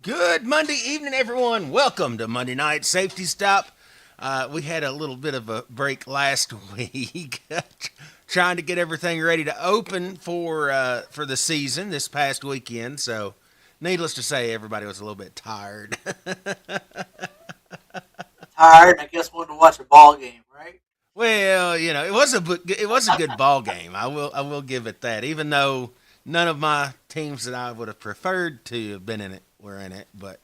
Good Monday evening, everyone. Welcome to Monday Night Safety Stop. We had a little bit of a break last week, trying to get everything ready to open for the season this past weekend. So, needless to say, everybody was a little bit tired. Tired. I guess wanted to watch a ball game, right? Well, it was a good ball game. I will give it that. Even though none of my teams that I would have preferred to have been in it were in it, but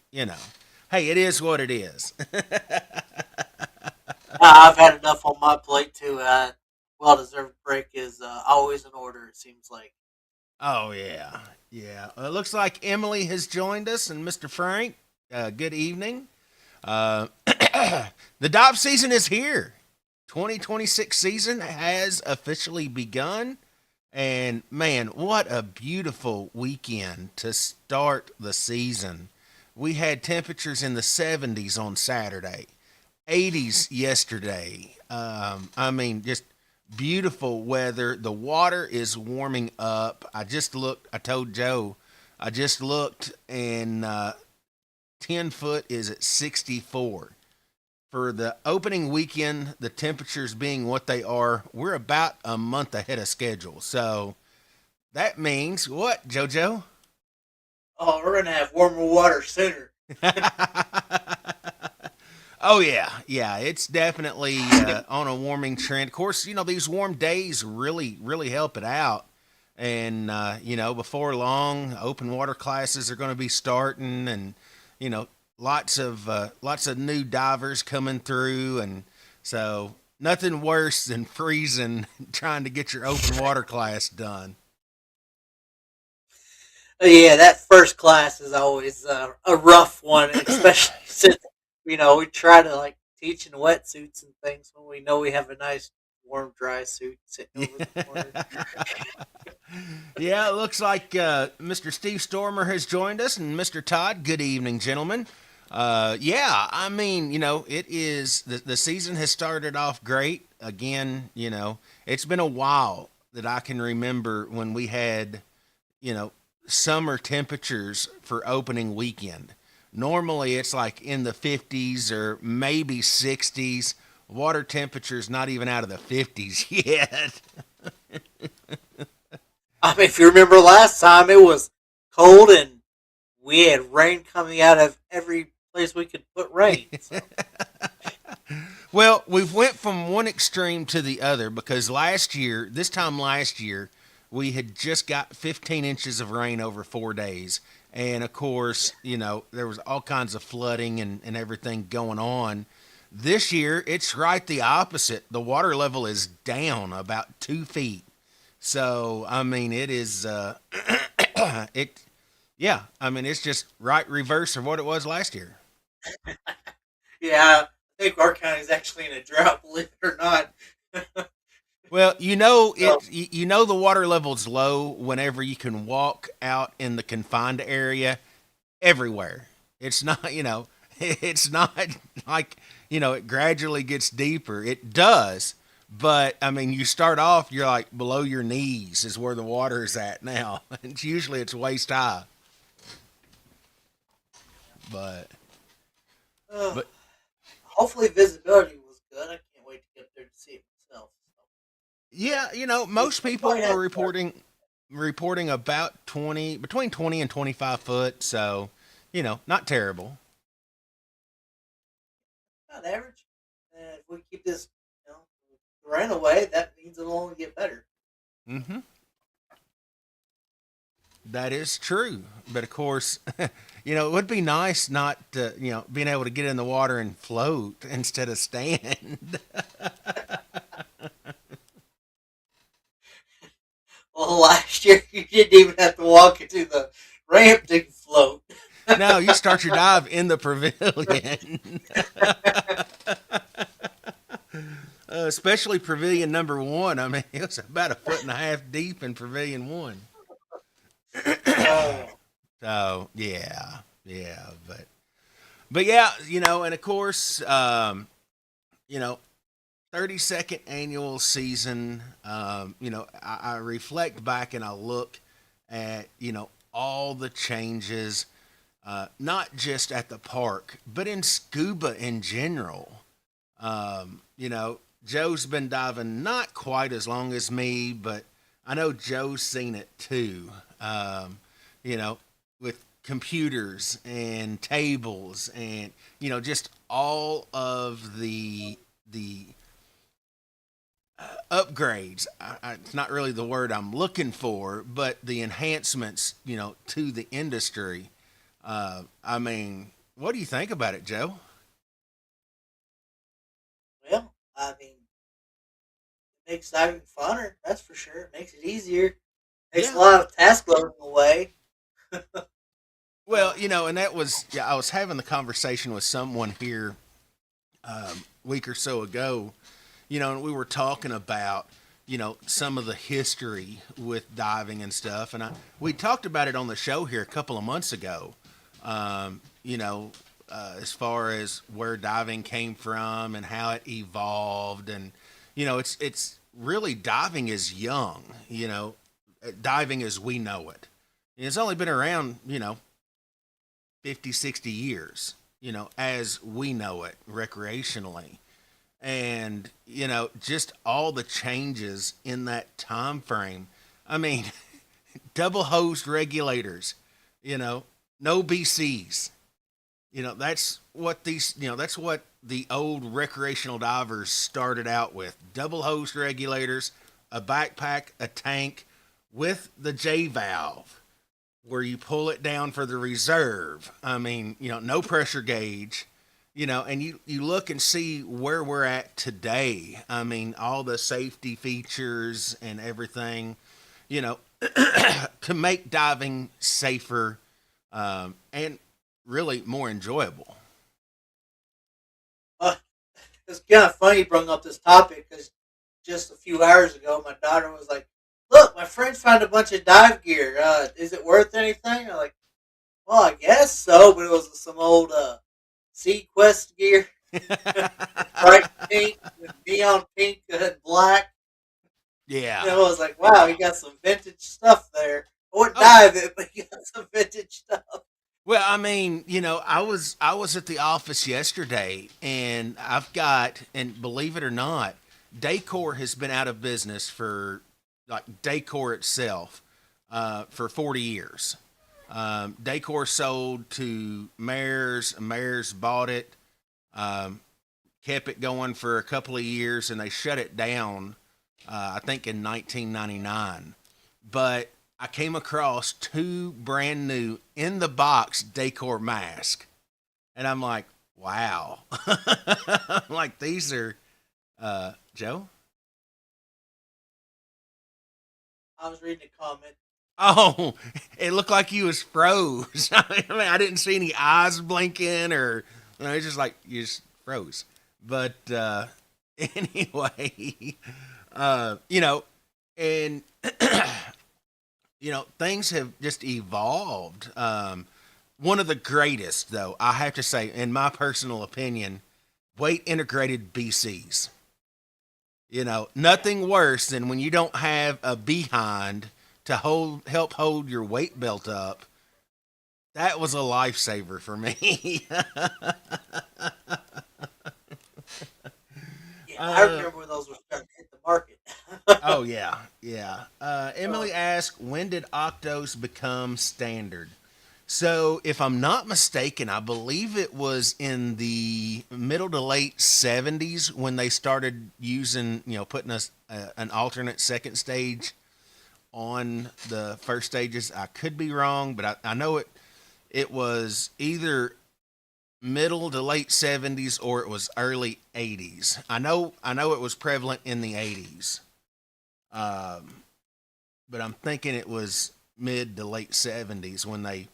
hey, it is what it is. I've had enough on my plate too. Well-deserved break is always in order. It seems like. Oh yeah, yeah. It looks like Emily has joined us, and Mr. Frank. Good evening. Uh, the Dob season is here. 2026 season has officially begun, and man, what a beautiful weekend to start the season. We had temperatures in the 70s on Saturday, 80s yesterday. I mean, just beautiful weather. The water is warming up. I just looked, I told Joe, I just looked, and 10 foot is at 64. For the opening weekend, the temperatures being what they are, we're about a month ahead of schedule. So that means what, JoJo? Oh, we're gonna have warmer water sooner. Oh yeah, yeah. It's definitely on a warming trend. Of course, these warm days really help it out. And before long, open water classes are going to be starting, and you know, lots of new divers coming through, and so nothing worse than freezing trying to get your open water class done. Yeah, that first class is always a rough one, especially since we try to like teach in wetsuits and things when we know we have a nice warm dry suit sitting over the corner. Yeah, it looks like Mr. Steve Stormer has joined us, and Mr. Todd. Good evening, gentlemen. Yeah, I mean, it is the season has started off great. Again, it's been a while that I can remember when we had, you know, summer temperatures for opening weekend. Normally, it's like in the 50s or maybe 60s. Water temperatures not even out of the 50s yet. I mean, if you remember last time, it was cold and we had rain coming out of every place we could put rain. So Well, we've went from one extreme to the other because this time last year, we had just got 15 inches of rain over 4 days. And of course, there was all kinds of flooding and everything going on. This year, it's right the opposite. The water level is down about 2 feet. So, I mean, it is, it, yeah, I mean, it's just right reverse of what it was last year. yeah, I think our county is actually in a drought, believe it or not. Well, So the water level's low whenever you can walk out in the confined area everywhere. It's not, it's not like, it gradually gets deeper. It does, but I mean, you start off, you're like below your knees is where the water is at now. It's waist high, but uh, but hopefully visibility was good. I can't wait to get there to see it myself. So yeah, we most people might are have to start. reporting about 20 between 20 and 25 foot, so not terrible. Not average. And if we keep this, rain away, that means it'll only get better. Mhm. That is true. But of course, it would be nice not to, being able to get in the water and float instead of stand. Well, last year you didn't even have to walk into the ramp to float. No, you start your dive in the pavilion, especially pavilion number one. I mean, it was about a foot and a half deep in pavilion one. Oh, So yeah, yeah, but yeah, and of course, you know, 32nd annual season. I reflect back and I look at all the changes. not just at the park, but in scuba in general. You know, Joe's been diving not quite as long as me, but I know Joe's seen it too. You know, with computers and tables and just all of the upgrades. It's not really the word I'm looking for, but the enhancements, to the industry. I mean, what do you think about it, Joe? Well, I mean, it makes diving funner. That's for sure. It makes it easier. Takes a Yeah. lot of task loading away. Well, and that was, yeah, I was having the conversation with someone here week or so ago, and we were talking about, some of the history with diving and stuff. And we talked about it on the show here a couple of months ago, as far as where diving came from and how it evolved. And, it's really diving is young, diving as we know it. It's only been around, 50, 60 years, as we know it recreationally. And, just all the changes in that time frame. I mean, double hosed regulators, no BCs. That's what the old recreational divers started out with. Double hosed regulators, a backpack, a tank with the J valve where you pull it down for the reserve. I mean, no pressure gauge, and you look and see where we're at today. I mean, all the safety features and everything, you know, to make diving safer and really more enjoyable. Uh, it's kind of funny you bring up this topic because just a few hours ago, my daughter was like, "Look, my friend found a bunch of dive gear. Is it worth anything?" I'm like, "Well, I guess so," but it was some old Sea Quest gear, bright pink with neon pink and black. Yeah. I was like, "Wow, you got some vintage stuff there." I wouldn't Oh, dive it, but you got some vintage stuff. well, I mean, I was at the office yesterday, and I've got, and believe it or not, Decor has been out of business for like Decor itself for 40 years. Decor sold to Mayors. Mayors bought it, um, kept it going for a couple of years, and they shut it down. I think in 1999. But I came across two brand new in the box Decor mask, and I'm like, wow. I'm like, these are Joe. I was reading a comment. Oh, it looked like you was froze. I mean, I didn't see any eyes blinking, or it's just like you just froze. But anyway, and things have just evolved. One of the greatest, though, I have to say, in my personal opinion, weight integrated BCs. Yeah, Nothing worse than when you don't have a behind to help hold your weight belt up. That was a lifesaver for me. yeah, I uh, remember when those were starting to hit the market. oh yeah, yeah. uh, Emily asked, when did Octos become standard? So, if I'm not mistaken, I believe it was in the middle to late 70s when they started using, putting an alternate second stage on the first stages. I could be wrong, but I know it was either middle to late 70s or it was early 80s. I know it was prevalent in the 80s. Um, but I'm thinking it was mid to late 70s when they,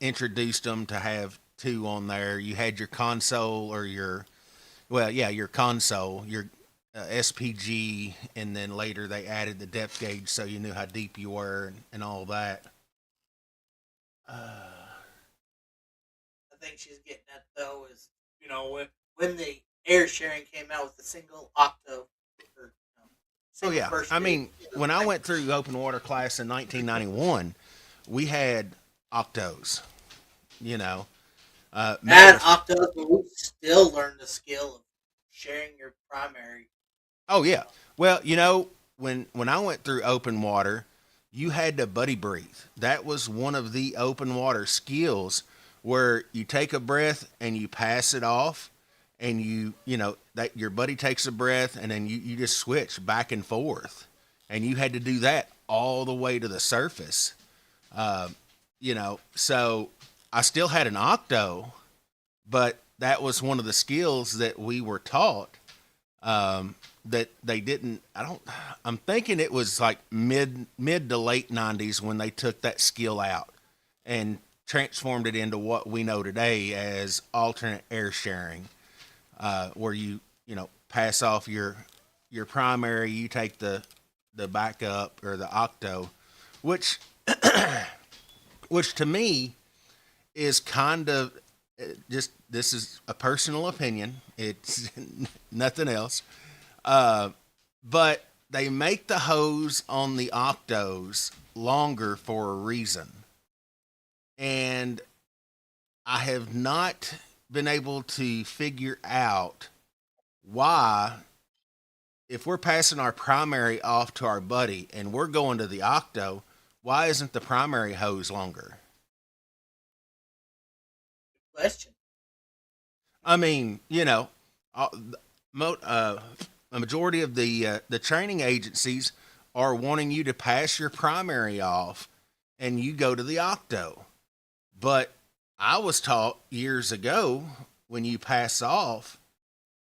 introduced them to have two on there. You had your console or your console, your SPG, and then later they added the depth gauge so you knew how deep you were and all that. Uh, I think she's getting at though is when the air sharing came out with the single octo or oh single yeah, first I stage. mean when I went through open water class in 1991, we had octos. You know, matter And of Octos, but we still learn the skill of sharing your primary. oh yeah. Uh, Well, when I went through open water, you had to buddy breathe. That was one of the open water skills where you take a breath and you pass it off, and that your buddy takes a breath, and then you just switch back and forth, and you had to do that all the way to the surface. So I still had an octo, but that was one of the skills that we were taught, that they didn't. I don't. I'm thinking it was like mid to late '90s when they took that skill out and transformed it into what we know today as alternate air sharing, where you pass off your primary, you take the backup or the octo, which which to me is kind of, just, this is a personal opinion. It's nothing else. Uh, but they make the hose on the octos longer for a reason. And I have not been able to figure out why, if we're passing our primary off to our buddy and we're going to the octo, why isn't the primary hose longer? Question. I mean, all- a majority of the training agencies are wanting you to pass your primary off, and you go to the octo. But I was taught years ago, when you pass off,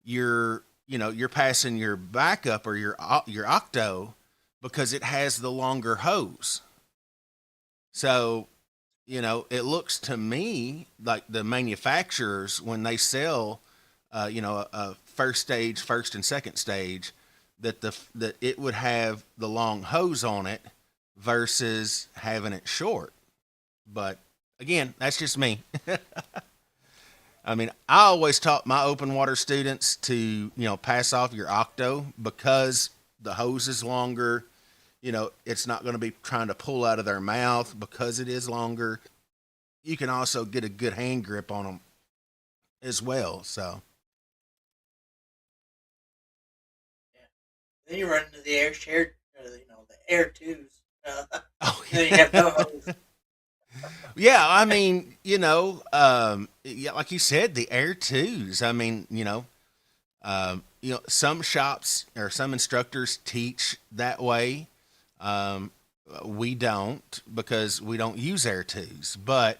you're passing your backup or your octo, because it has the longer hose. So, it looks to me like the manufacturers, when they sell, a first stage, first and second stage, that it would have the long hose on it versus having it short. But again, that's just me. I mean, I always taught my open water students to, pass off your octo, because the hose is longer. It's not going to be trying to pull out of their mouth because it is longer. You can also get a good hand grip on them as well. So, Yeah. Then you run into the air shared, the air twos. oh Then you have no yeah, hose. yeah. I mean, yeah, like you said, the air twos. I mean, some shops or some instructors teach that way. Um, we don't, because we don't use air twos, but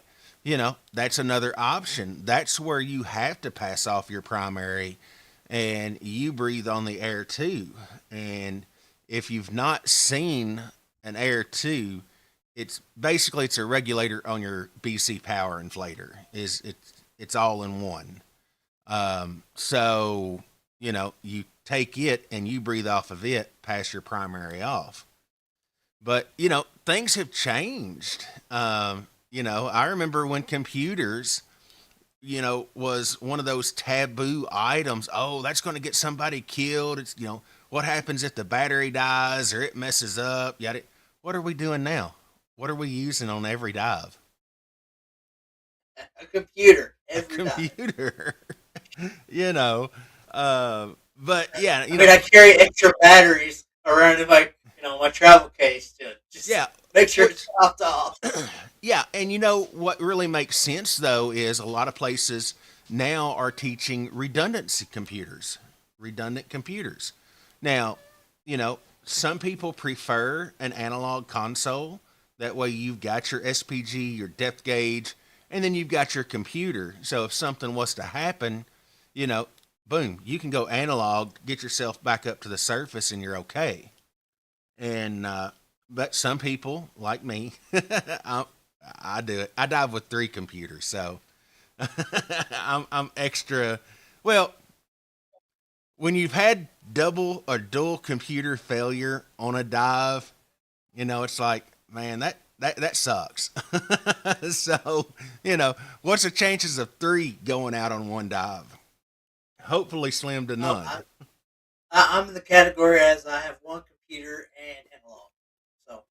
that's another option. That's where you have to pass off your primary, and you breathe on the air too. And if you've not seen an air two, it's a regulator on your BC power inflator. It's all in one. So you take it and you breathe off of it, pass your primary off. But things have changed. I remember when computers, was one of those taboo items. Oh, that's going to get somebody killed. It's, what happens if the battery dies or it messes up? Yada. What are we doing now? What are we using on every dive? A computer A every dive. computer. you know. But yeah, I mean, I carry extra batteries around in my travel case to just yeah. make sure What it's topped off. Yeah, and what really makes sense though is a lot of places now are teaching redundancy computers, redundant computers. Now, some people prefer an analog console. That way you've got your SPG, your depth gauge, and then you've got your computer. So if something was to happen, you know, boom, you can go analog, get yourself back up to the surface, and you're okay. And but some people like me, I do it. I dive with three computers, so I'm extra. Well, when you've had double or dual computer failure on a dive, it's like, man, that sucks. So, what's the chances of three going out on one dive? Hopefully, slim to Um, none. I, I'm in the category as I have one computer and analog. So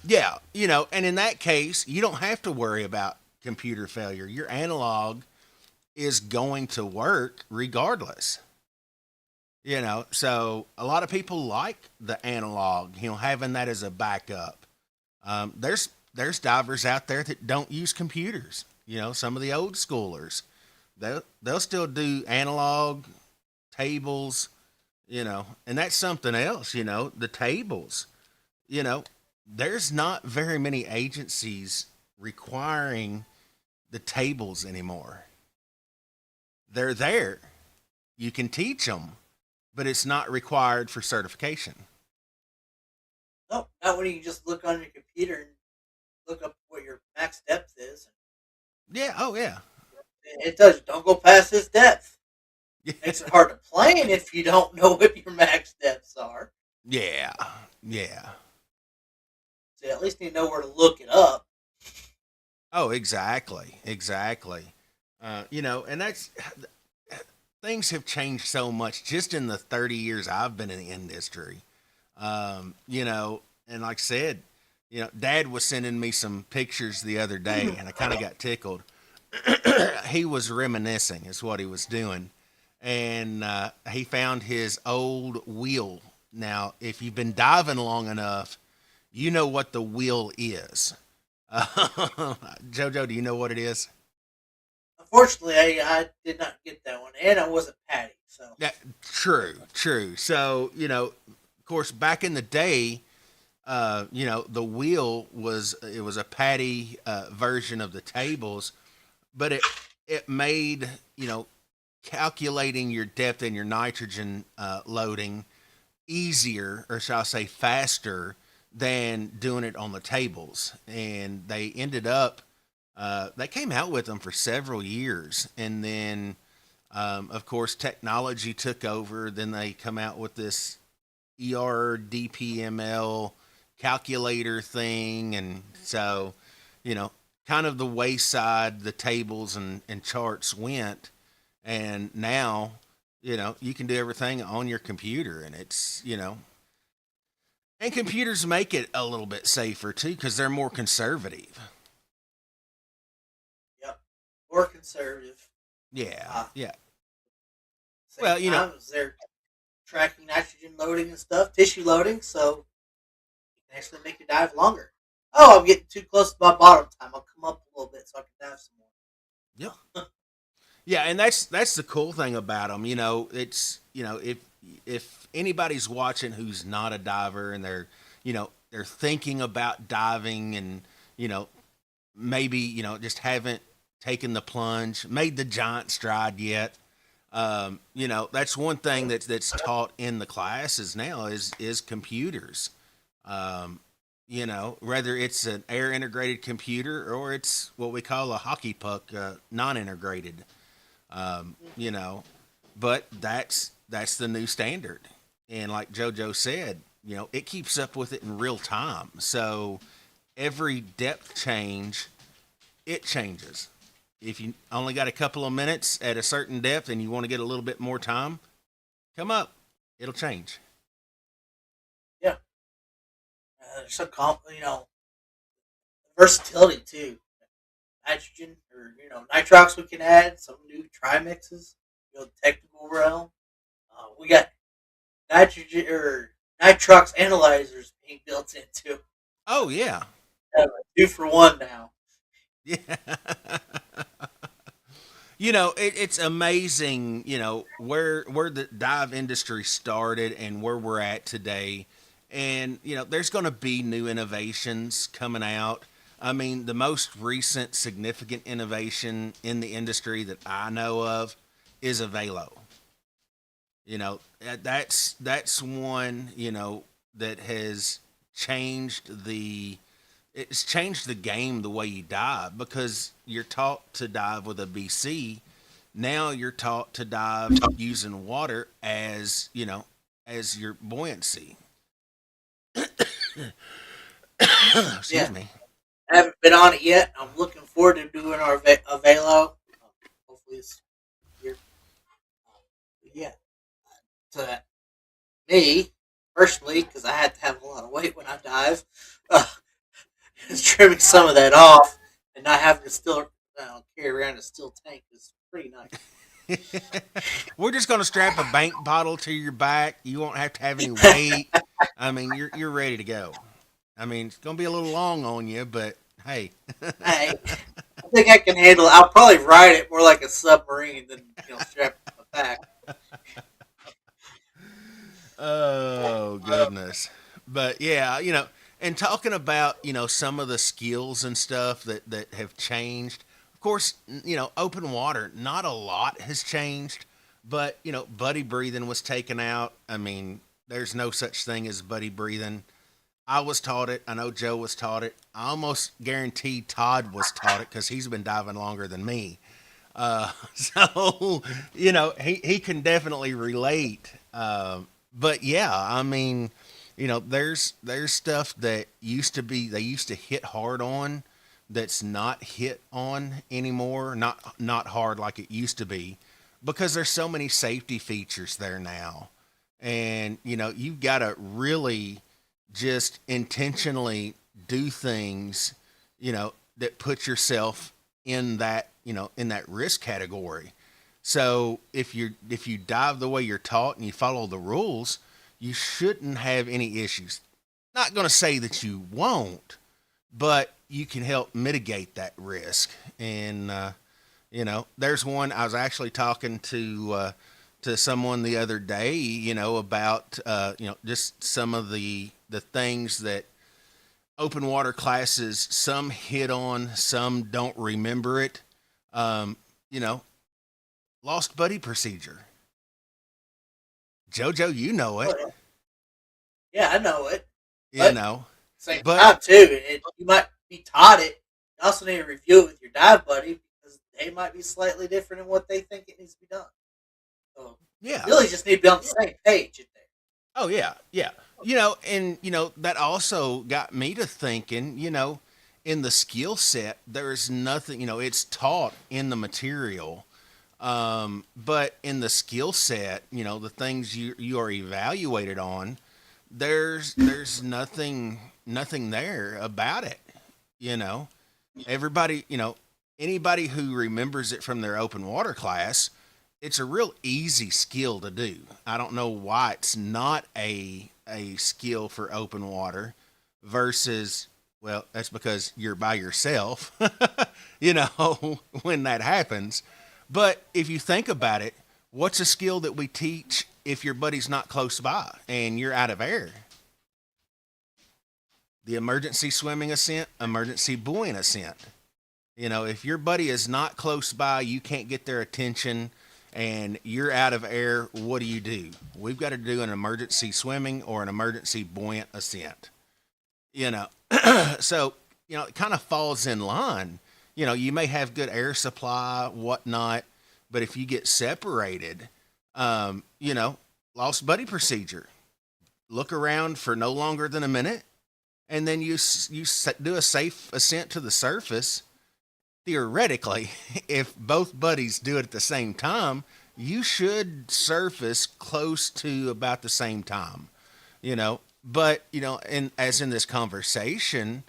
Yeah, and in that case, you don't have to worry about computer failure. Your analog is going to work regardless. So a lot of people like the analog, having that as a backup. There's divers out there that don't use computers. Some of the old schoolers, they'll still do analog tables, and that's something else. The tables, you know, there's not very many agencies requiring the tables anymore. They're there. You can teach them, but it's not required for certification. No, not when you just look on your computer and look up what your max depth is. Yeah. Oh, yeah. It does. Don't go past this depth. Yeah. Makes it hard to plane if you don't know what your max depths are. Yeah. Yeah. So at least you know where to look it up. Oh, exactly. Exactly. And that's things have changed so much just in the 30 years I've been in the industry. And like I said, Dad was sending me some pictures the other day, and I kind of got tickled. He was reminiscing, is what he was doing, and he found his old wheel. Now, if you've been diving long enough, you know what the wheel is. Jojo, do you know what it is? Unfortunately, I did not get that one, and I wasn't Patty. So Yeah, true, true. So, of course, back in the day, the wheel was a patty version of the tables, but it made calculating your depth and your nitrogen loading easier, or shall I say faster, than doing it on the tables. And they ended up they came out with them for several years, and then of course technology took over. Then they come out with this ERDPML calculator thing, and so kind of the wayside the tables and charts went, and now you can do everything on your computer, and and computers make it a little bit safer too because they're more conservative. yep, more conservative. Yeah, yeah. Same Well, time as they're tracking nitrogen loading and stuff, tissue loading, so you can actually make your dive longer. Oh, I'm getting too close to my bottom time. I'll come up a little bit so I can dive some more. Yeah. Yeah, and that's the cool thing about them. It's if anybody's watching who's not a diver and they're thinking about diving, and maybe just haven't taken the plunge, made the giant stride yet. That's one thing that's taught in the classes now is computers. Whether it's an air integrated computer or it's what we call a hockey puck non integrated. um, you know, but that's the new standard. And like JoJo said, it keeps up with it in real time. So every depth change, it changes. If you only got a couple of minutes at a certain depth and you want to get a little bit more time, come up. It'll change. Yeah, there's some versatility too. Nitrogen or nitrox we can add some new trimixes. Technical realm. We got nitrogen or nitrox analyzers being built into Oh yeah, 2 for 1 now. yeah. It's amazing. Where the dive industry started and where we're at today, and there's going to be new innovations coming out. I mean, the most recent significant innovation in the industry that I know of is a Velo. That's one that has changed the it's changed the game the way you dive, because you're taught to dive with a BC. Now you're taught to dive using water as your buoyancy. Yeah, Excuse me. I haven't been on it yet. I'm looking forward to doing our Velo. Hopefully this year. Yeah, to me personally, because I had to have a lot of weight when I dive, uh, is trimming some of that off and not having to still and carry around a steel tank is pretty nice. We're just gonna strap a bank bottle to your back. You won't have to have any weight. I mean, you're ready to go. I mean, it's gonna be a little long on you, but hey. I, I think I can handle it. I'll probably ride it more like a submarine than strap it to my back. Oh goodness. But yeah, and talking about, some of the skills and stuff that have changed. Of course, open water, not a lot has changed, but buddy breathing was taken out. I mean, there's no such thing as buddy breathing. I was taught it. I know Joe was taught it. I almost guarantee Todd was taught it because he's been diving longer than me. So he can definitely relate. But yeah, I mean, there's stuff that they used to hit hard on that's not hit on anymore. Not hard like it used to be, because there's so many safety features there now, and you've got to really just intentionally do things, that put yourself in that risk category. So if you dive the way you're taught and you follow the rules, you shouldn't have any issues. Not going to say that you won't, but you can help mitigate that risk. And there's one I was actually talking to someone the other day, about just some of the things that open water classes, some hit on, some don't remember it. You know, lost buddy procedure. Jojo, you know it. Yeah, I know it. You know, Same but time too. You might be taught it. You also need to review it with your dive buddy because they might be slightly different in what they think it needs to be done. So yeah. you really just need to be on the same page in there. Oh yeah, yeah. And that also got me to thinking. In the skill set, there's nothing. It's taught in the material, but in the skill set, the things you are evaluated on, there's nothing there about it. Everybody, anybody who remembers it from their open water class, it's a real easy skill to do. I don't know why it's not a skill for open water versus, well, that's because you're by yourself, when that happens. But if you think about it, what's a skill that we teach if your buddy's not close by and you're out of air? The emergency swimming ascent, emergency buoyant ascent. If your buddy is not close by, you can't get their attention, and you're out of air, what do? We've got to do an emergency swimming or an emergency buoyant ascent. So, it kind of falls in line. You may have good air supply, whatnot, but if you get separated, lost buddy procedure. Look around for no longer than a minute, and then you do a safe ascent to the surface. Theoretically, if both buddies do it at the same time, you should surface close to about the same time, But, and as in this conversation,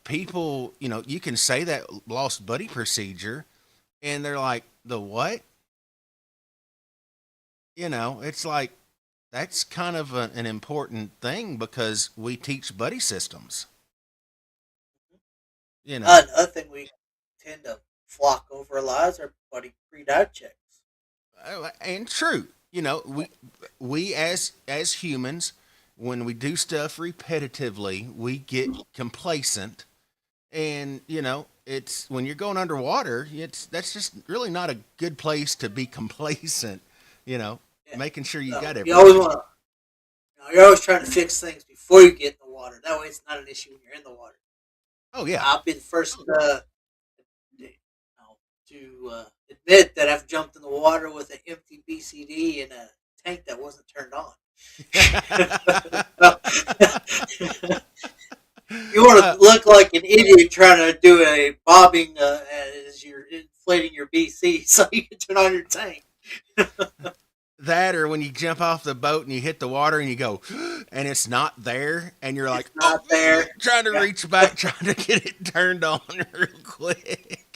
people, you can say that lost buddy procedure, and they're like, the what? It's like, that's kind of an important thing because we teach buddy systems. Another thing we tend to flock over a lot is our buddy pre-dive checks. And true, we as humans, when we do stuff repetitively, we get complacent, and it's when you're going underwater, that's just really not a good place to be complacent. Making sure you got You everything. always want to. You're always trying to fix things before you get in the water. That way, it's not an issue when you're in the water. Oh yeah. I'll be the first to admit that I've jumped in the water with an empty BCD and a tank that wasn't turned on. You want to look like an idiot trying to do a bobbing as you're inflating your BC so you can turn on your tank. That, or when you jump off the boat and you hit the water and you go, and it's not there, and you're like, It's not there. trying to reach back, trying to get it turned on real quick.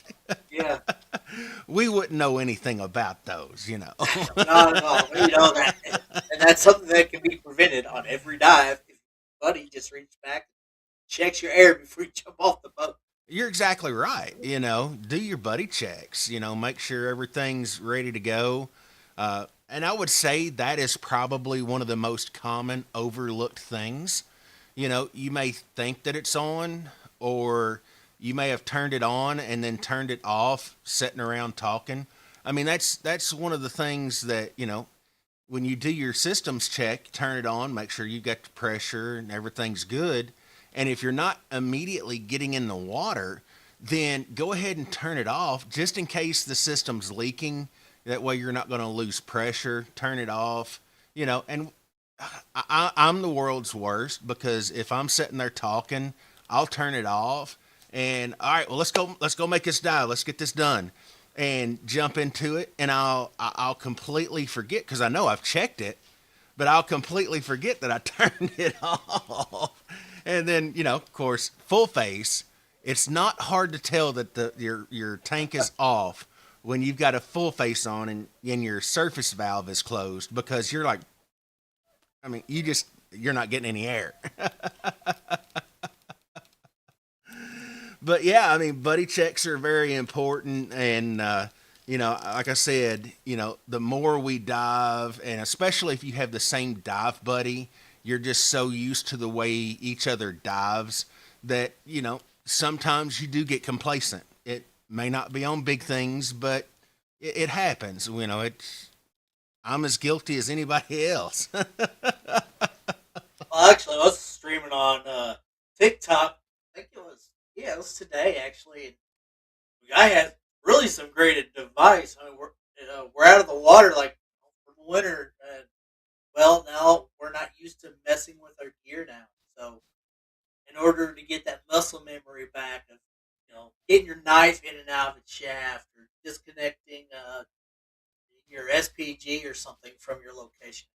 wouldn't know anything about those, you know. Not at all. You know that, and that's something that can be prevented on every dive if your buddy just reaches back, checks your air before you jump off the boat. You're exactly right. You know, do your buddy checks. You know, make sure everything's ready to go. And I would say that is probably one of the most common overlooked things. You know, you may think that it's on, or you may have turned it on and then turned it off, sitting around talking. I mean, that's one of the things that, you know, when you do your systems check, turn it on, make sure you got the pressure and everything's good. And if you're not immediately getting in the water, then go ahead and turn it off just in case the system's leaking. That way you're not going to lose pressure. Turn it off, you know. And I'm the world's worst because if I'm sitting there talking, I'll turn it off. And all right, well let's go make this dive. Let's get this done, and jump into it. And I'll completely forget because I know I've checked it, but I'll completely forget that I turned it off. And then, you know, of course, full face. It's not hard to tell that your tank is off when you've got a full face on and your surface valve is closed because you're like, I mean, you're not getting any air. But yeah, I mean, buddy checks are very important, and you know, like I said, you know, the more we dive, and especially if you have the same dive buddy, you're just so used to the way each other dives that, you know, sometimes you do get complacent. It may not be on big things, but it happens. You know, I'm as guilty as anybody else. Well, actually, I was streaming on TikTok. I think it was, yeah, it was today actually. And the guy had really some great advice. I mean, we're out of the water like for the winter, and well, now we're not used to messing with our gear now. So, in order to get that muscle memory back of, you know, getting your knife in and out of the shaft or disconnecting your SPG or something from your location,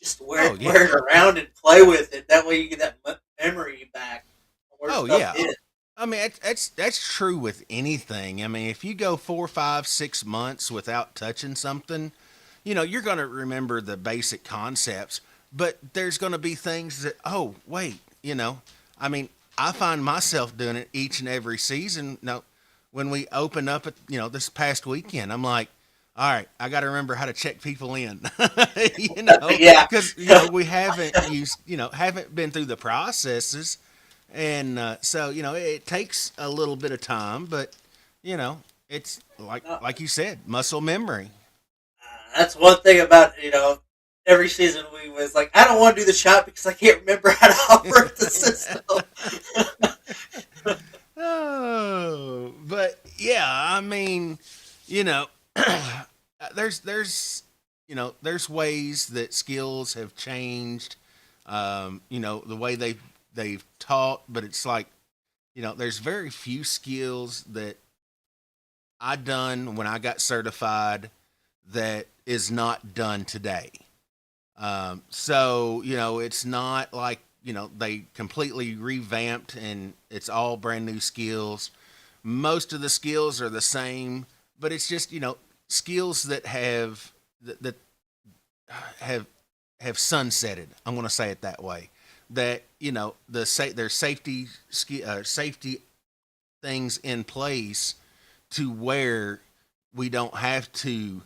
just Oh wear yeah. it around and play with it. That way, you get that memory back on where Oh stuff yeah. is. I mean, that's true with anything. I mean, if you go 4, 5, 6 months without touching something, you know, you're going to remember the basic concepts. But there's going to be things that, oh wait, you know, I mean, I find myself doing it each and every season. No, when we open up at, you know, this past weekend, I'm like, all right, I got to remember how to check people in, you know, Yeah. because you know we haven't used, you know, haven't been through the processes, and so you know it takes a little bit of time, but you know it's Uh, like you said, muscle memory. that's one thing about, you know, every season we was like, I don't want to do the shot because I can't remember how to operate the system. Oh, but yeah, I mean, you know, there's you know there's ways that skills have changed. You know the way they've taught, but it's like, you know, there's very few skills that I done when I got certified that is not done today. So, you know, it's not like, you know, they completely revamped and it's all brand new skills. Most of the skills are the same, but it's just, you know, skills that that have sunsetted. I'm going to say it that way. That, you know, there's safety things in place to where we don't have to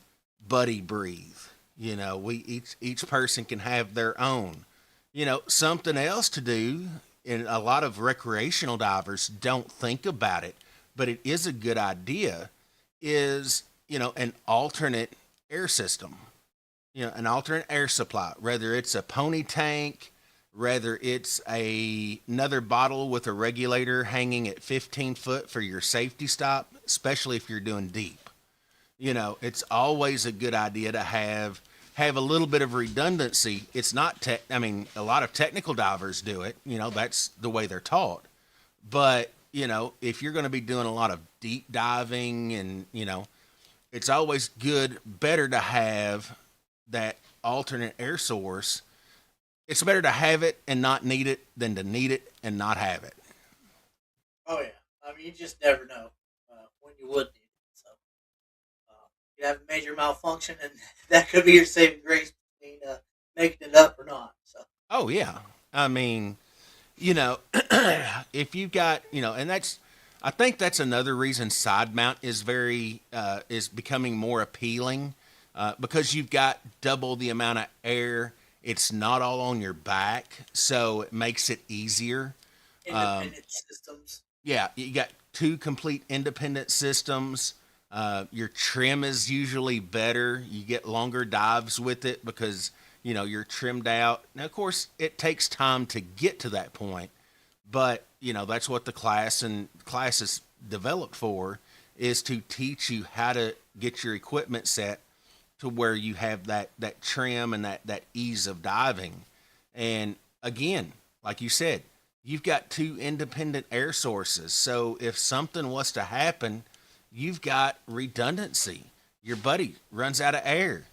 buddy breathe. You know, we each person can have their own. You know, something else to do, and a lot of recreational divers don't think about it, but it is a good idea. Is, you know, an alternate air system. You know, an alternate air supply, whether it's a pony tank, whether it's another bottle with a regulator hanging at 15 foot for your safety stop, especially if you're doing deep. You know, it's always a good idea to have a little bit of redundancy. It's not I mean, a lot of technical divers do it. You know, that's the way they're taught. But you know, if you're going to be doing a lot of deep diving, and you know, it's always better to have that alternate air source. It's better to have it and not need it than to need it and not have it. Oh yeah, I mean, you just never know when you would need it. So, You have a major malfunction, and that could be your saving grace between making it up or not. So Oh yeah. I mean, you know, if you've got, and I think that's another reason side mount is becoming more appealing, because you've got double the amount of air. It's not all on your back, so it makes it easier. Um, independent systems. yeah, you got two complete independent systems. Your trim is usually better. You get longer dives with it because you're trimmed out. Now, of course, it takes time to get to that point, but that's what the class is developed for, is to teach you how to get your equipment set to where you have that trim and that ease of diving. And again, like you said, you've got two independent air sources. So if something was to happen, you've got redundancy. Your buddy runs out of air.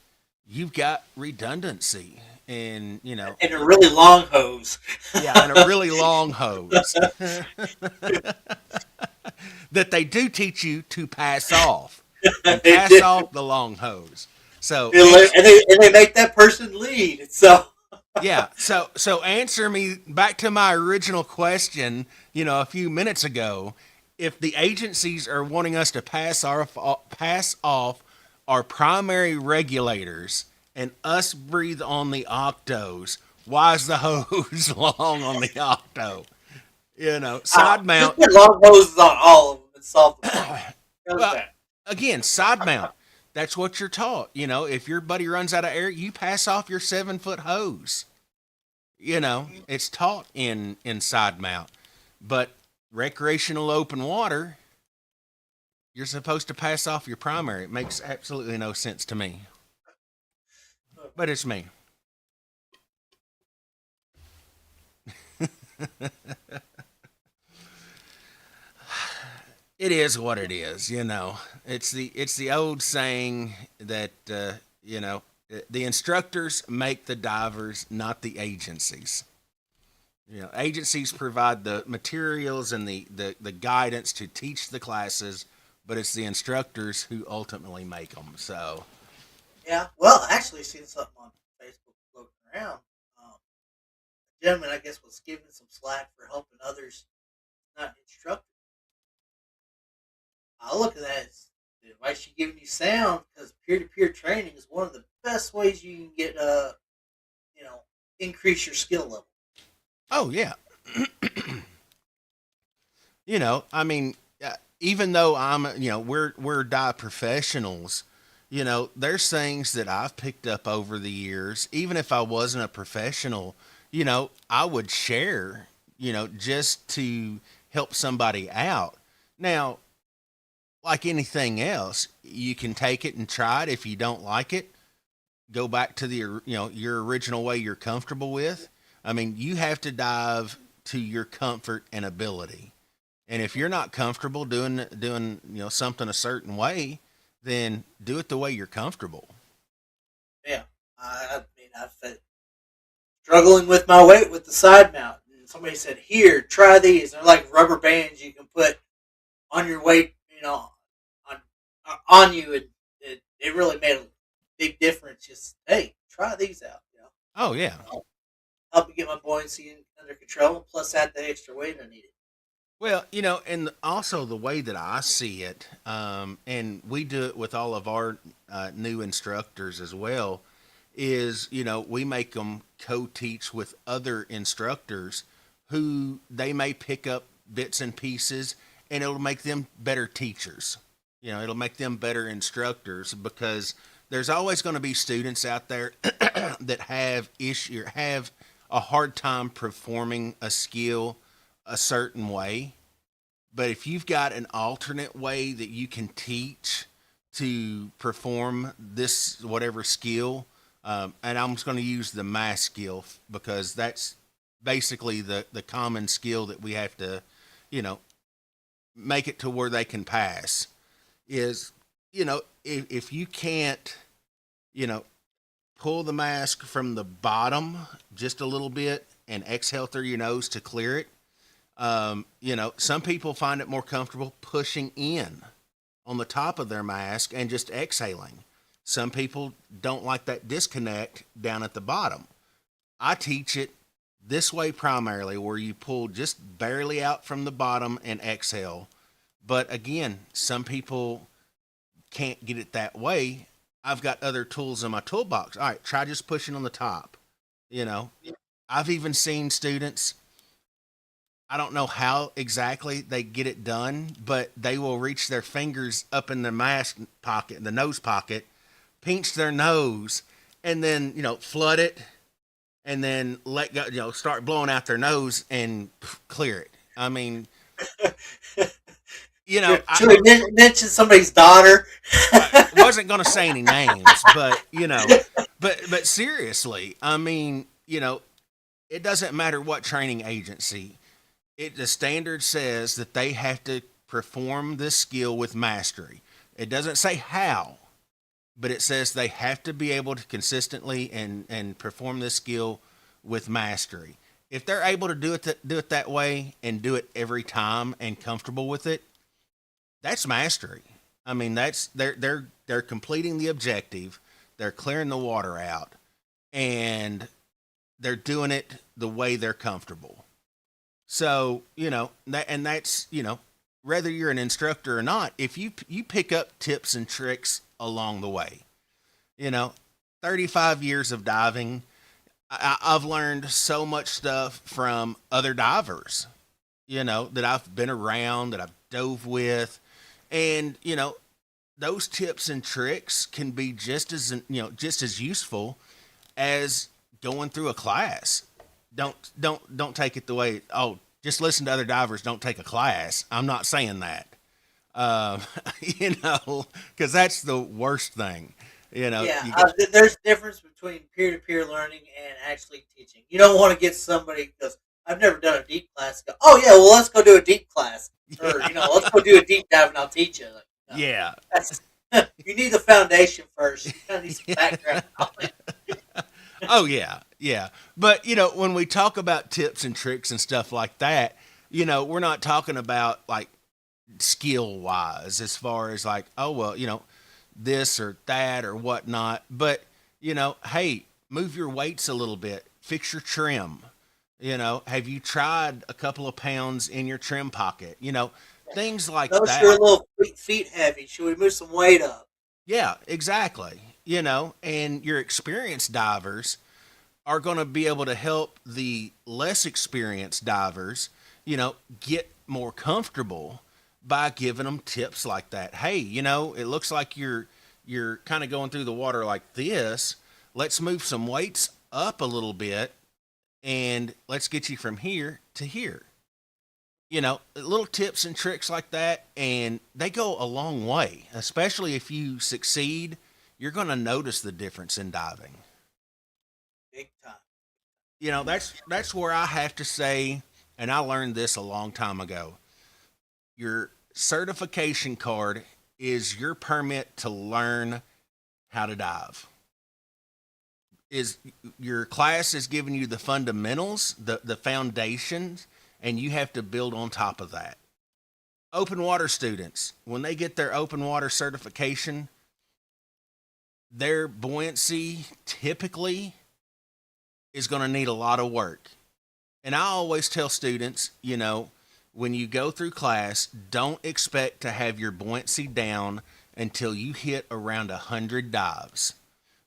You've got redundancy. And, And a really long hose. yeah, and a really long hose that they do teach you to pass off and They pass do. off the long hose. So, And they make that person lead. So yeah. So answer me back to my original question, a few minutes ago. If the agencies are wanting us to pass off our primary regulators and us breathe on the octos, why is the hose long on the octo? Side just mount. put long hoses on all of them and solve the problem. How's Well, that? again, side mount. That's what you're taught. If your buddy runs out of air, you pass off your 7-foot hose. It's taught in side mount. But recreational open water, you're supposed to pass off your primary. It makes absolutely no sense to me. But it's me. It is what it is. It's the old saying that the instructors make the divers, not the agencies. Agencies provide the materials and the guidance to teach the classes, but it's the instructors who ultimately make them. So, Yeah. Well, I actually seen something on Facebook floating around. A gentleman, I guess, was giving some slack for helping others, not instructors. I look at that as the advice she's giving you sound, because peer to peer training is one of the best ways you can get you know increase your skill level. oh yeah, I mean, even though we're dive professionals, there's things that I've picked up over the years. Even if I wasn't a professional, I would share, just to help somebody out. Now, like anything else, you can take it and try it. If you don't like it, go back to your original way you're comfortable with. I mean, you have to dive to your comfort and ability. And if you're not comfortable doing something a certain way, then do it the way you're comfortable. Yeah, I mean, I've been struggling with my weight with the side mount, and somebody said, "Here, try these. They're like rubber bands you can put on your weight, on on you, and it really made a big difference. Just hey, try these out. Oh yeah. Help me get my buoyancy under control, and plus add the extra weight I needed. Well, and also the way that I see it, and we do it with all of our new instructors as well, is we make them co-teach with other instructors who they may pick up bits and pieces, and it'll make them better teachers. It'll make them better instructors, because there's always going to be students out there that have a hard time performing a skill a certain way. But if you've got an alternate way that you can teach to perform this whatever skill, and I'm just going to use the math skill because that's basically the common skill that we have to, you know, make it to where they can pass. Is if you can't, you know, pull the mask from the bottom just a little bit and exhale through your nose to clear it. Some people find it more comfortable pushing in on the top of their mask and just exhaling. Some people don't like that disconnect down at the bottom. I teach it this way primarily, where you pull just barely out from the bottom and exhale. But again, some people can't get it that way. I've got other tools in my toolbox. All right, try just pushing on the top. You know, I've even seen students, I don't know how exactly they get it done, but they will reach their fingers up in the mask pocket, the nose pocket, pinch their nose, and then, flood it and then let go, start blowing out their nose and clear it. I mean, Should we mention somebody's daughter? I wasn't going to say any names, but, but seriously, I mean, it doesn't matter what training agency. The standard says that they have to perform this skill with mastery. It doesn't say how, but it says they have to be able to consistently and perform this skill with mastery. If they're able to do it that way and do it every time and comfortable with it, that's mastery. I mean, that's they're completing the objective, they're clearing the water out, and they're doing it the way they're comfortable. So, that's, whether you're an instructor or not, if you pick up tips and tricks along the way, 35 years of diving, I've learned so much stuff from other divers, that I've been around, that I've dove with. And, those tips and tricks can be just as useful as going through a class. Don't take it the way, oh, just listen to other divers, don't take a class. I'm not saying that. Um, because that's the worst thing. Yeah, You get, there's a difference between peer-to-peer learning and actually teaching. You don't want to get somebody who goes, I've never done a deep class. Go, oh yeah, well let's go do a deep class, or yeah, let's go do a deep dive and I'll teach you. Like, no, yeah, that's you need the foundation first. You kind of need some background knowledge. oh yeah, yeah. But when we talk about tips and tricks and stuff like that, we're not talking about like skill wise, as far as like, oh well, this or that or whatnot. But hey, move your weights a little bit, fix your trim. Have you tried a couple of pounds in your trim pocket? Things like Those are that. a little feet heavy. Should we move some weight up? Yeah, exactly. And your experienced divers are going to be able to help the less experienced divers, get more comfortable by giving them tips like that. Hey, it looks like you're kind of going through the water like this. Let's move some weights up a little bit and let's get you from here to here. Little tips and tricks like that, and they go a long way, especially if you succeed. You're going to notice the difference in diving. Big time. That's where I have to say, and I learned this a long time ago. Your certification card is your permit to learn how to dive. Is your class is giving you the fundamentals, the foundations, and you have to build on top of that. Open water students, when they get their open water certification, their buoyancy typically is going to need a lot of work. And I always tell students, when you go through class, don't expect to have your buoyancy down until you hit around 100 dives.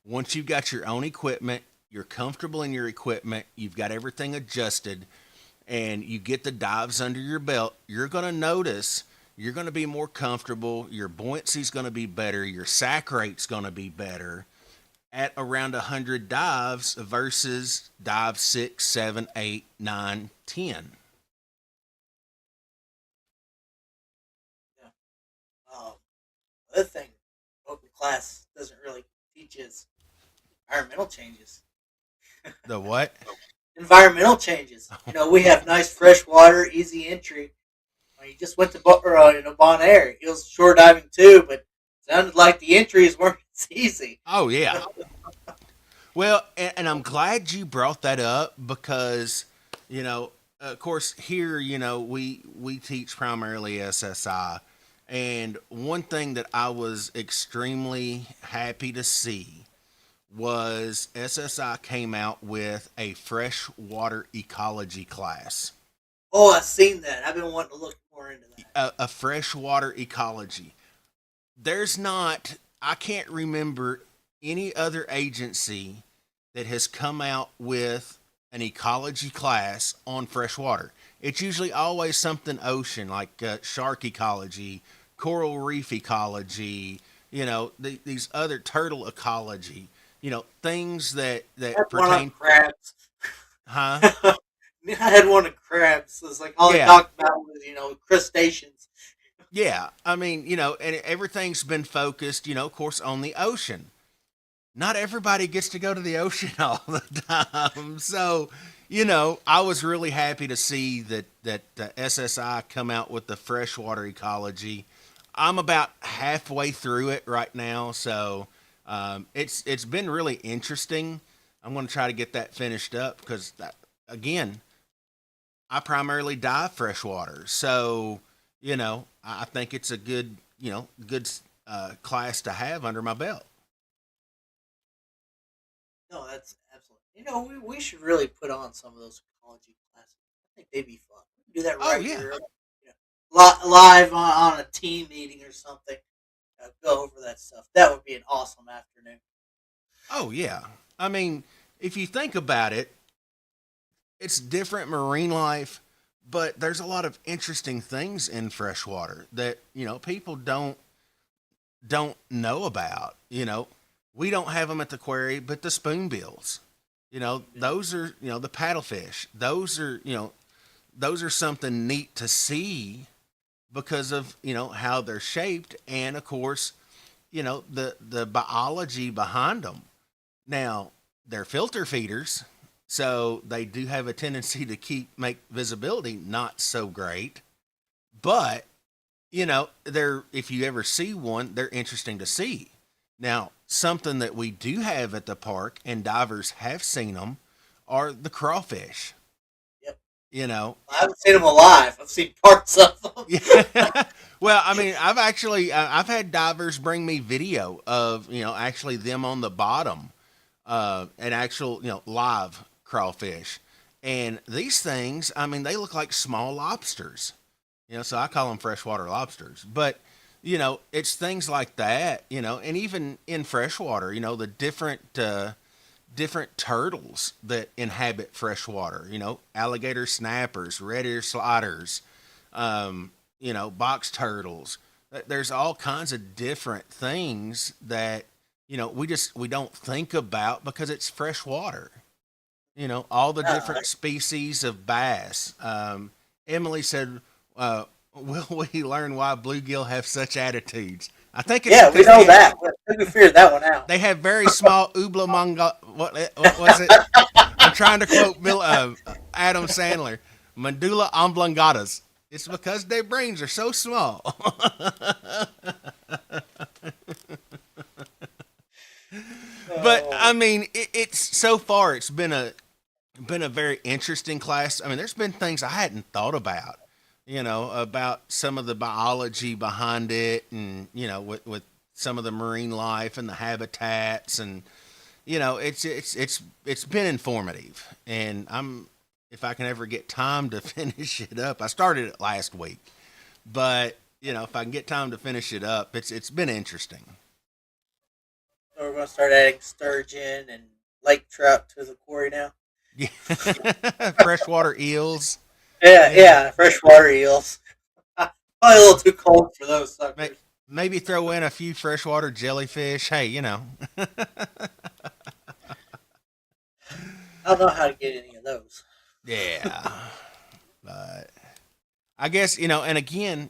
Once you've got your own equipment, you're comfortable in your equipment, you've got everything adjusted, and you get the dives under your belt, you're going to notice you're going to be more comfortable, your buoyancy's going to be better, your sac rate's going to be better at around 100 dives versus dive 6, 7, 8, 9, 10. Yeah. Um, other thing, open class doesn't really teach is environmental changes. The what? Environmental changes. We have nice fresh water, easy entry. You just went to Bon Air. He was shore diving too, but sounded like the entries weren't as easy. Oh, yeah. Well, and I'm glad you brought that up because, of course, here, we teach primarily SSI, And one thing that I was extremely happy to see was SSI came out with a freshwater ecology class. Oh, I've seen that. I've been wanting to look more into that. A freshwater ecology. There's not, I can't remember any other agency that has come out with an ecology class on freshwater. It's usually always something ocean, like shark ecology, coral reef ecology, these other turtle ecology, things I had that one on pertain. crabs. Huh? I had one on crabs. It's like all they Yeah. talked about was crustaceans. Yeah. I mean, and everything's been focused, of course, on the ocean. Not everybody gets to go to the ocean all the time. So, I was really happy to see that SSI come out with the freshwater ecology. I'm about halfway through it right now, so it's been really interesting. I'm going to try to get that finished up because, again, I primarily dive freshwater, so I think it's a good class to have under my belt. No, that's absolutely. We should really put on some of those ecology classes. I think they'd be fun. We can do that Oh right yeah. here, live on a team meeting or something. Go over that stuff. That would be an awesome afternoon. Oh yeah. I mean, if you think about it, it's different marine life, but there's a lot of interesting things in freshwater that, people don't know about. We don't have them at the quarry, but the spoonbills, those are, the paddlefish. Those are something neat to see because of, how they're shaped and of course, the biology behind them. Now, they're filter feeders, so they do have a tendency to make visibility not so great. But, they're if you ever see one, they're interesting to see. Now, something that we do have at the park and divers have seen them are the crawfish. Yep. You know, I haven't seen them alive. I've seen parts of them. yeah. Well, I mean, I've had divers bring me video of actually them on the bottom, an actual live crawfish, and these things, I mean, they look like small lobsters. So I call them freshwater lobsters, but it's things like that. And even in freshwater, the different turtles that inhabit freshwater. Alligator snappers, red ear sliders, box turtles. There's all kinds of different things that we don't think about because it's freshwater. All the Yeah, different species of bass. Emily said, "Will we learn why bluegill have such attitudes?" I think it's yeah, we because know that. We figured that one out. they have very small ubla manga. What was it? I'm trying to quote Adam Sandler. Medulla oblongatas. It's because their brains are so small. But I Oh, mean, it's so far it's been a very interesting class. I mean, there's been things I hadn't thought about. About some of the biology behind it, and with some of the marine life and the habitats, and it's been informative, and I'm if I can ever get time to finish it up. I started it last week, but if I can get time to finish it up, it's been interesting. so we're gonna start adding sturgeon and lake trout to the quarry now. Yeah, freshwater eels. Yeah, Yeah, yeah, freshwater eels. Probably a little too cold for those May- suckers. maybe throw in a few freshwater jellyfish. Hey, I don't know how to get any of those. yeah, but I guess and again,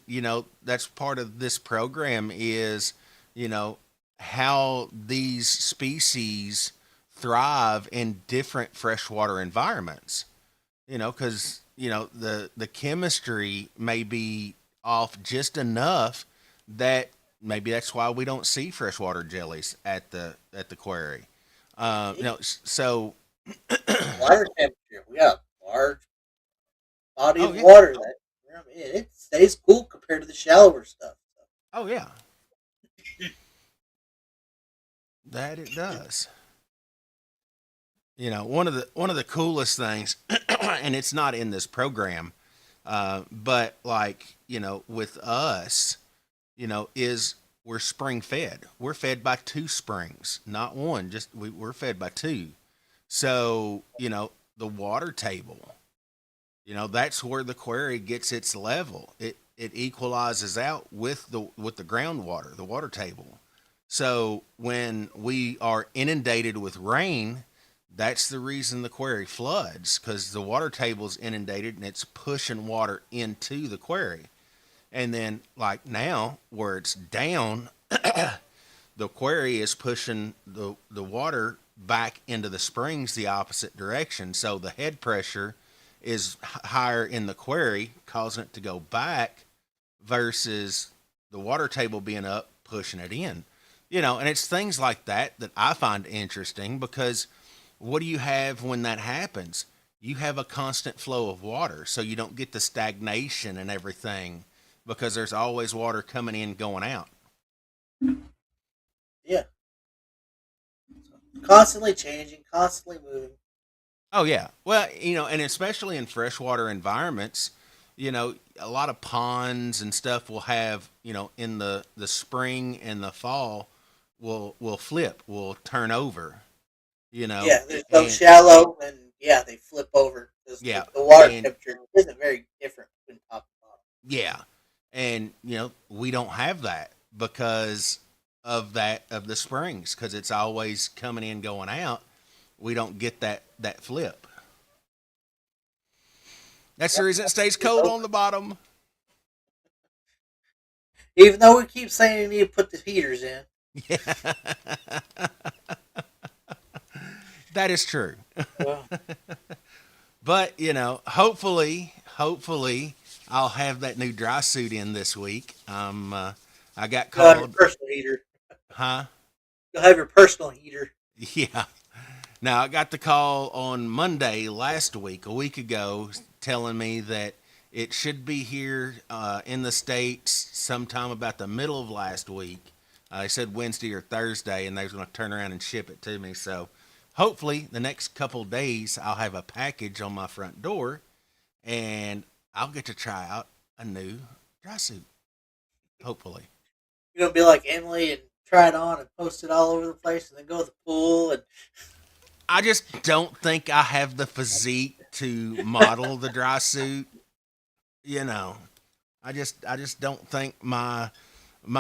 that's part of this program is you know how these species thrive in different freshwater environments. Because the chemistry may be off just enough that maybe that's why we don't see freshwater jellies at the quarry. Maybe So water temperature. We got a large body oh of yeah, water that it stays cool compared to the shallower stuff. Oh yeah, that it does. One of the coolest things, and it's not in this program, but like with us, is we're spring fed. We're fed by two springs, not one. Just we're fed by two. So the water table. That's where the quarry gets its level. It equalizes out with the groundwater, the water table. So when we are inundated with rain, that's the reason the quarry floods because the water table is inundated and it's pushing water into the quarry. And then like now where it's down, the quarry is pushing the water back into the springs the opposite direction. So the head pressure is higher in the quarry, causing it to go back versus the water table being up, pushing it in. And it's things like that that I find interesting because what do you have when that happens? You have a constant flow of water, so you don't get the stagnation and everything because there's always water coming in, going out. Yeah, constantly changing, constantly moving. Oh yeah. Well, and especially in freshwater environments, a lot of ponds and stuff will have, in the spring and the fall will flip, will turn over, Yeah, there's some and shallow, and yeah, they flip over because yeah, the water and temperature isn't very different between top and bottom. yeah. And we don't have that because of the springs because it's always coming in, going out. We don't get that flip. That's the Yep, reason it stays it's cold over. on the bottom. Even though we keep saying we need to put the heaters in. Yeah. That is true. Well, But, hopefully I'll have that new dry suit in this week. I got you'll have your called, personal heater. huh? You'll have your personal heater. Yeah. Now I got the call on Monday last week, a week ago, telling me that it should be here in the States sometime about the middle of last week. They said Wednesday or Thursday, and they was going to turn around and ship it to me. So hopefully the next couple days I'll have a package on my front door, and I'll get to try out a new dry suit. Hopefully. You're gonna be like Emily and try it on and post it all over the place, and then go to the pool and I just don't think I have the physique to model the dry suit. You know, I just don't think my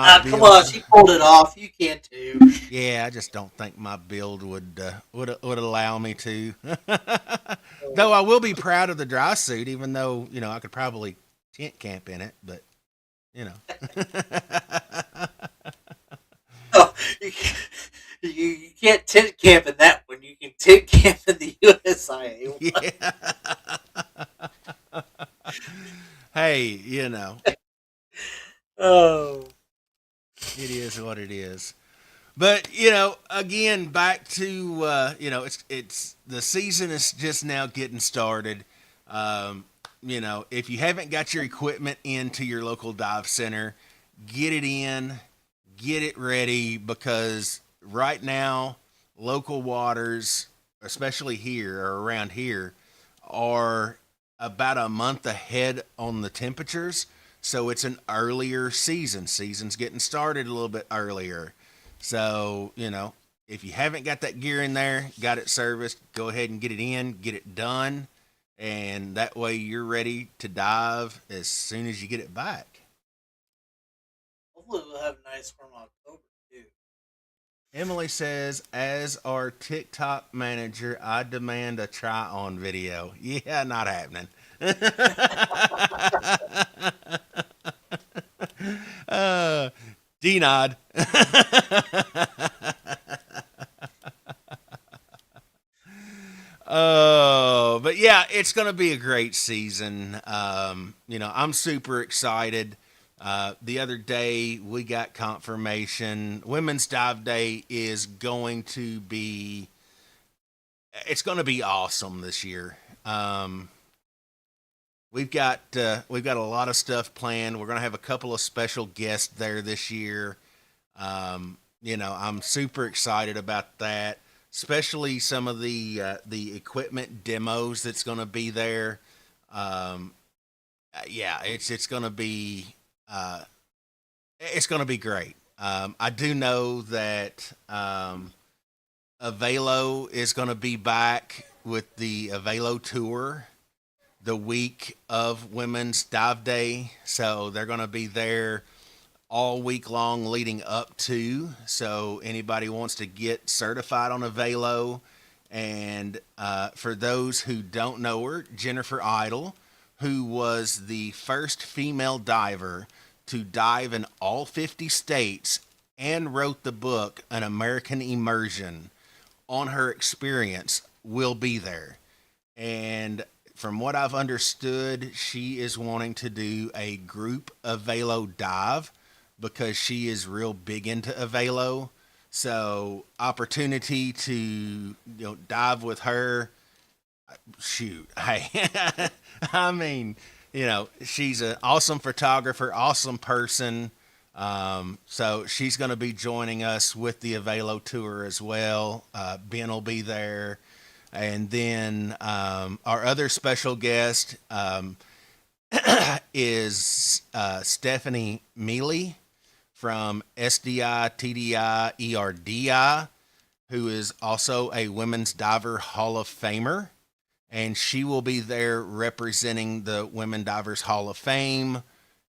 ah, come on, build. she pulled it off. You can too. Yeah, I just don't think my build would allow me to. Though I will be proud of the dry suit, even though I could probably tent camp in it. But you know, Oh, you can't tent camp in that one. You can tent camp in the USIA one. yeah. Hey, Oh, it is what it is. But again, back to it's the season is just now getting started. If you haven't got your equipment into your local dive center, get it in, get it ready because right now local waters, especially here or around here, are about a month ahead on the temperatures. So it's an earlier season. Season's getting started a little bit earlier. So, if you haven't got that gear in there, got it serviced, go ahead and get it in, get it done. And that way you're ready to dive as soon as you get it back. hopefully we'll have a nice warm October too. Emily says, as our TikTok manager, I demand a try on video. Yeah, not happening. uh, D nod. Oh, but yeah, it's going to be a great season. I'm super excited. The other day we got confirmation. Women's Dive Day is going to be. It's going to be awesome this year. we've got a lot of stuff planned. We're gonna have a couple of special guests there this year. I'm super excited about that, especially some of the equipment demos that's gonna be there. Um, yeah, uh, it's gonna be great. I do know that Avelo is gonna be back with the Avelo tour the week of Women's Dive Day. So they're going to be there all week long leading up to. So anybody wants to get certified on a Velo. And for those who don't know her, Jennifer Idle, who was the first female diver to dive in all 50 states and wrote the book An American Immersion on her experience, will be there. And from what I've understood, she is wanting to do a group Avelo dive because she is real big into Avelo. So opportunity to dive with her. Shoot, hey, I mean, she's an awesome photographer, awesome person. So she's going to be joining us with the Avelo tour as well. Ben will be there. And then our other special guest is Stephanie Mealy from SDI, TDI, ERDI, who is also a Women's Diver Hall of Famer. And she will be there representing the Women Divers Hall of Fame.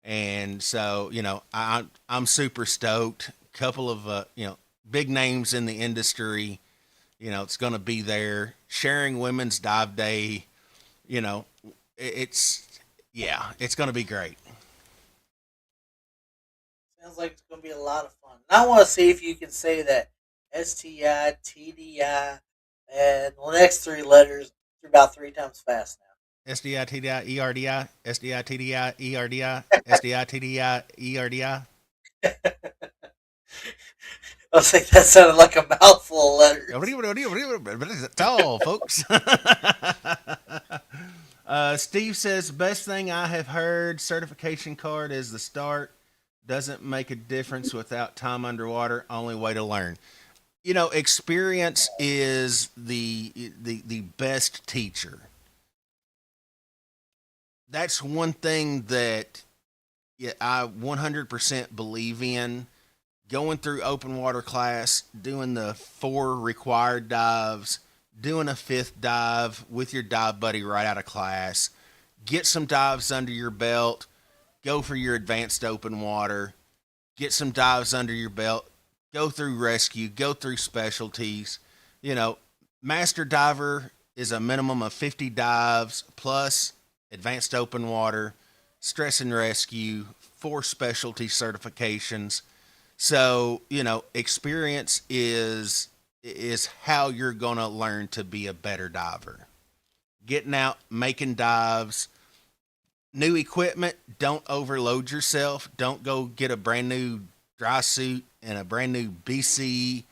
And so, I'm super stoked. Couple of, big names in the industry. It's going to be there sharing Women's Dive Day. It's going to be great. Sounds like it's going to be a lot of fun. And I want to see if you can say that STI, TDI, and the next three letters about three times fast now. SDI, TDI, ERDI, SDI, TDI, ERDI, SDI, TDI, ERDI. I was like, that sounded like a mouthful of letters. That's all, folks. Steve says, best thing I have heard, certification card is the start. Doesn't make a difference without time underwater. Only way to learn. Experience is the best teacher. That's one thing that I 100% believe in. Going through open water class, doing the 4 required dives, doing a 5th dive with your dive buddy right out of class, get some dives under your belt, go for your advanced open water, get some dives under your belt, go through rescue, go through specialties. Master diver is a minimum of 50 dives plus advanced open water, stress and rescue, 4 specialty certifications. So, experience is how you're going to learn to be a better diver. Getting out, making dives, new equipment, don't overload yourself. Don't go get a brand new dry suit and a brand new BC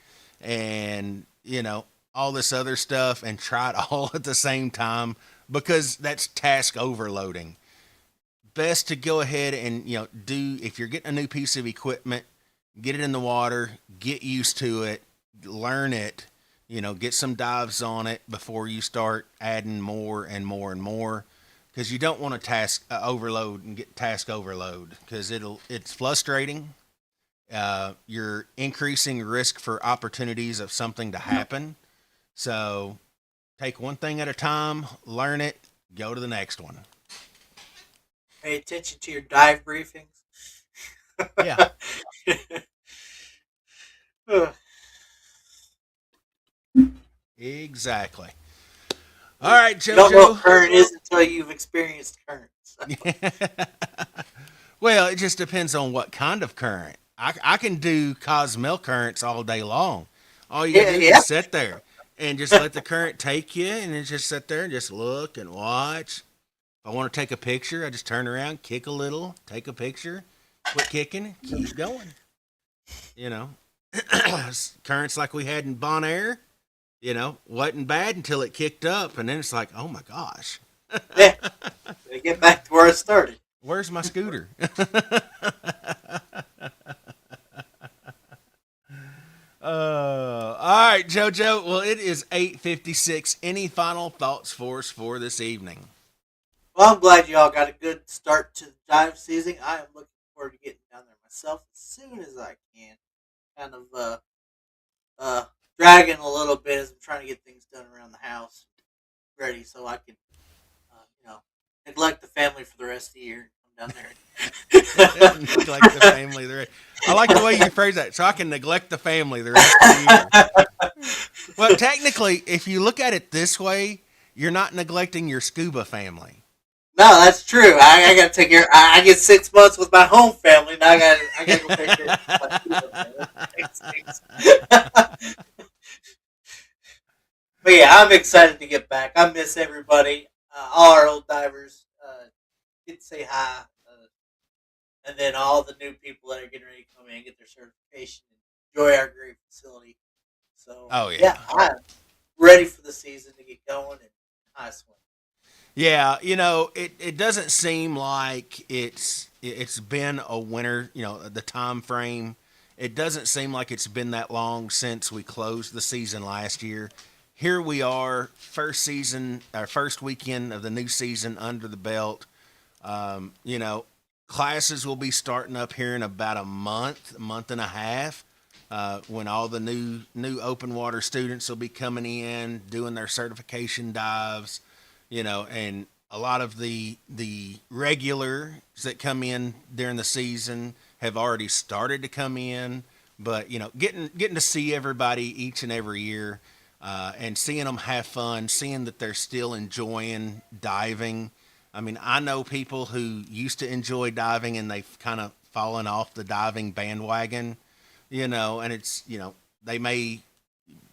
and, all this other stuff and try it all at the same time, because that's task overloading. Best to go ahead and, if you're getting a new piece of equipment, get it in the water, get used to it, learn it, get some dives on it before you start adding more and more and more, because you don't want to task overload and get task overload, because it's frustrating. You're increasing risk for opportunities of something to happen. So take one thing at a time, learn it, go to the next one. Pay attention to your dive briefings. Yeah. Exactly. All right, JoJo. You don't know what current is until you've experienced current. So. Well, it just depends on what kind of current. I can do Cosmel currents all day long. All you gotta do is sit there and just let the current take you, and then just sit there and just look and watch. If I want to take a picture, I just turn around, kick a little, take a picture, quit kicking, keep going. Currents like we had in Bonaire, wasn't bad until it kicked up, and then it's like, oh my gosh, Yeah, gotta get back to where I started. Where's my scooter? All right, JoJo. Well, it is 8:56. Any final thoughts for us for this evening? Well, I'm glad you all got a good start to the dive season. I am looking forward to getting down there myself as soon as I can. Kind of uh dragging a little bit as I'm trying to get things done around the house ready so I can neglect the family for the rest of the year and come down Neglect the family. I like the way you phrase that. So I can neglect the family the rest of the year. Well, technically, if you look at it this way, you're not neglecting your scuba family. No, that's true. I got to take care. I get 6 months with my home family. Now I got to go take care of my scuba family. But yeah, I'm excited to get back. I miss everybody, all our old divers. Get to say hi, and then all the new people that are getting ready to come in and get their certification and enjoy our great facility. So Oh yeah, yeah. I'm ready for the season to get going and high swing. Yeah, it doesn't seem like it's been a winter, the time frame. It doesn't seem like it's been that long since we closed the season last year. Here we are, first season, our first weekend of the new season under the belt. Um, you know, Classes will be starting up here in about a month and a half, when all the new open water students will be coming in, doing their certification dives, and a lot of the regulars that come in during the season have already started to come in. But getting to see everybody each and every year, and seeing them have fun, seeing that they're still enjoying diving. I mean, I know people who used to enjoy diving and they've kind of fallen off the diving bandwagon, and they may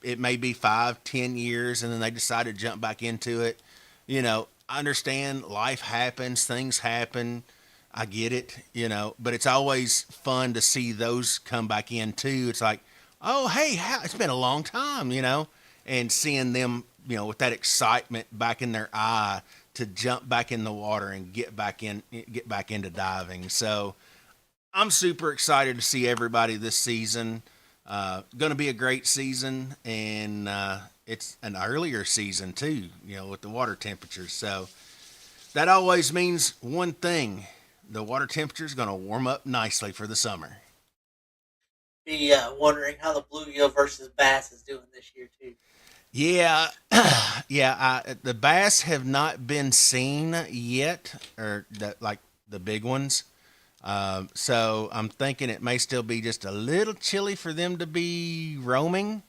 it may be 5, 10 years, and then they decide to jump back into it. I understand life happens, things happen. I get it, but it's always fun to see those come back in too. It's like, oh, hey, it's been a long time, and seeing them, with that excitement back in their eye to jump back in the water and get back into diving. So I'm super excited to see everybody this season. Going to be a great season, and it's an earlier season too. With the water temperatures, so that always means one thing: the water temperature is going to warm up nicely for the summer. Be wondering how the bluegill versus bass is doing this year too. Yeah, yeah. The bass have not been seen yet, or like the big ones. So I'm thinking it may still be just a little chilly for them to be roaming,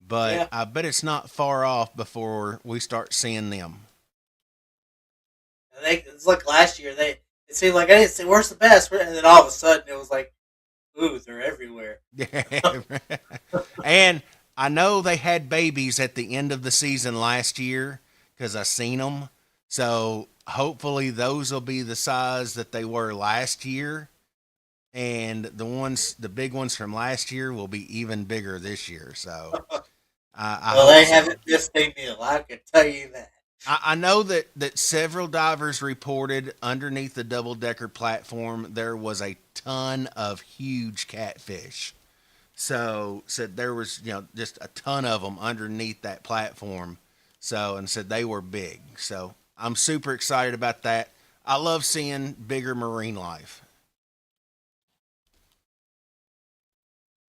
but Yeah, I bet it's not far off before we start seeing them. it's like last year. It seemed like I didn't say where's the bass, and then all of a sudden it was like, ooh, they're everywhere. And I know they had babies at the end of the season last year because I seen them. So hopefully those will be the size that they were last year, and the big ones from last year will be even bigger this year. So I Well, hope they so. haven't missed a meal. I can tell you that. I know that several divers reported underneath the double decker platform there was a ton of huge catfish. So said there was just a ton of them underneath that platform. So and said they were big. So I'm super excited about that. I love seeing bigger marine life.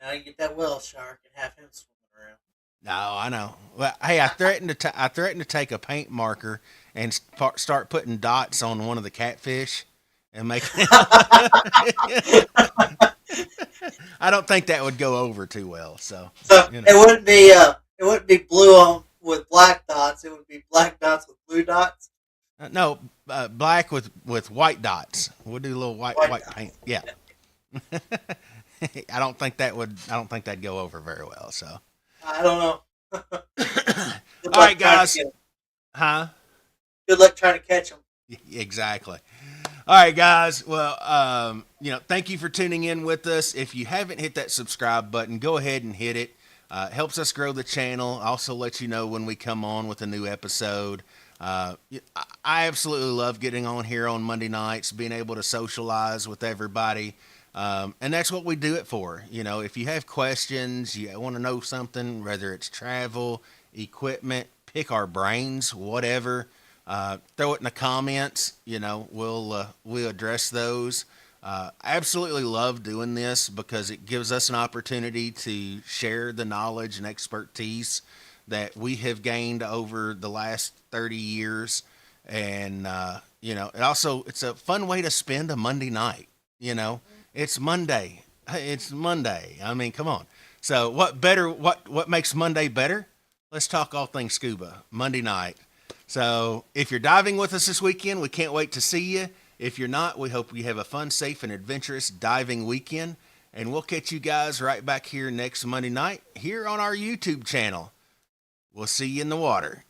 Now you get that whale shark and have him swimming around. No, I know. Well, hey, I threatened to take a paint marker and start putting dots on one of the catfish and make. I don't think that would go over too well. So So you know, it wouldn't be blue on with black dots. It would be black dots with blue dots. no, black with white dots. We'll do a little White white paint. dots. Yeah. I don't think that would. I don't think that'd go over very well. So. I don't know. Good All luck right, trying to guys. get 'em. Huh? Good luck trying to catch them. Exactly. All right, guys. Well, thank you for tuning in with us. If you haven't hit that subscribe button, go ahead and hit it. Helps us grow the channel. Also, let you know when we come on with a new episode. I absolutely love getting on here on Monday nights, being able to socialize with everybody. And that's what we do it for. You know, if you have questions, you want to know something, whether it's travel, equipment, pick our brains, whatever, throw it in the comments. You know, we'll address those. I absolutely love doing this because it gives us an opportunity to share the knowledge and expertise that we have gained over the last 30 years. And, you know, it's a fun way to spend a Monday night. You know, it's Monday. It's Monday. I mean, come on. So what makes Monday better? Let's talk all things scuba Monday night. So if you're diving with us this weekend, we can't wait to see you. If you're not, we hope you have a fun, safe, and adventurous diving weekend. And we'll catch you guys right back here next Monday night here on our YouTube channel. We'll see you in the water.